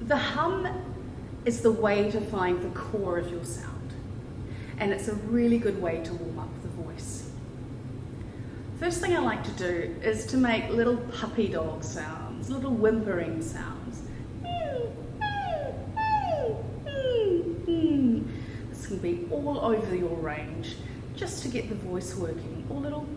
The hum is the way to find the core of your sound, and it's a really good way to warm up the voice. First thing I like to do is to make little puppy dog sounds, little whimpering sounds. This can be all over your range, just to get the voice working, or little.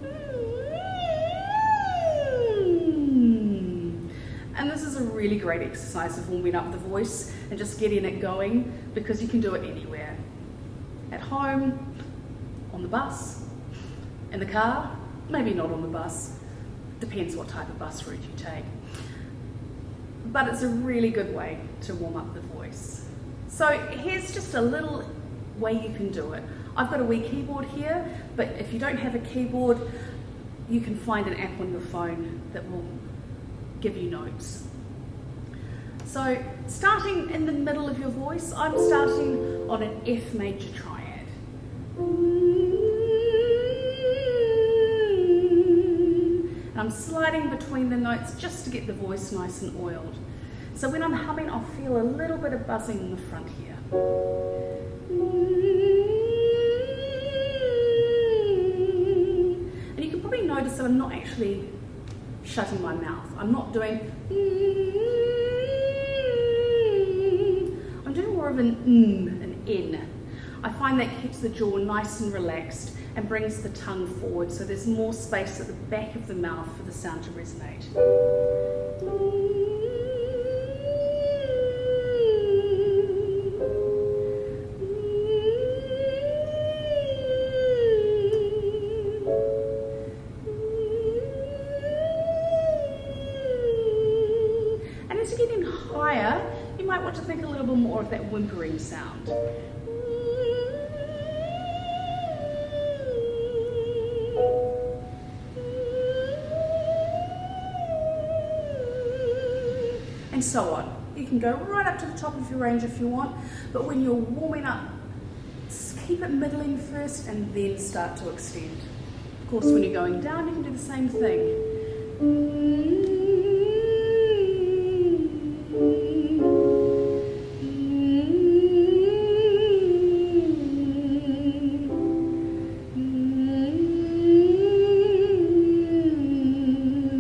And this is a really great exercise of warming up the voice and just getting it going, because you can do it anywhere. At home, on the bus, in the car, maybe not on the bus, depends what type of bus route you take. But it's a really good way to warm up the voice. So here's just a little way you can do it. I've got a wee keyboard here, but if you don't have a keyboard, you can find an app on your phone that will give you notes. So starting in the middle of your voice, I'm starting on an F major triad. And I'm sliding between the notes just to get the voice nice and oiled. So when I'm humming, I'll feel a little bit of buzzing in the front here. And you can probably notice that I'm not actually shutting my mouth. I'm not doing. I'm doing more of an N. I find that keeps the jaw nice and relaxed and brings the tongue forward, so there's more space at the back of the mouth for the sound to resonate. And as you're getting higher, you might want to think a little bit more of that whimpering sound. And so on. You can go right up to the top of your range if you want, but when you're warming up, just keep it middling first and then start to extend. Of course, when you're going down, you can do the same thing.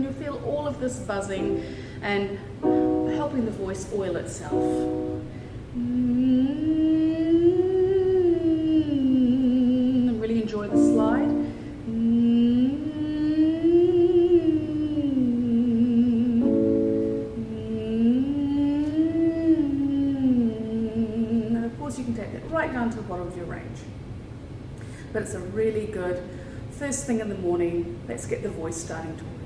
You'll feel all of this buzzing and helping the voice oil itself. Really enjoy the slide. And of course you can take it right down to the bottom of your range. But it's a really good first thing in the morning. Let's get the voice starting to work.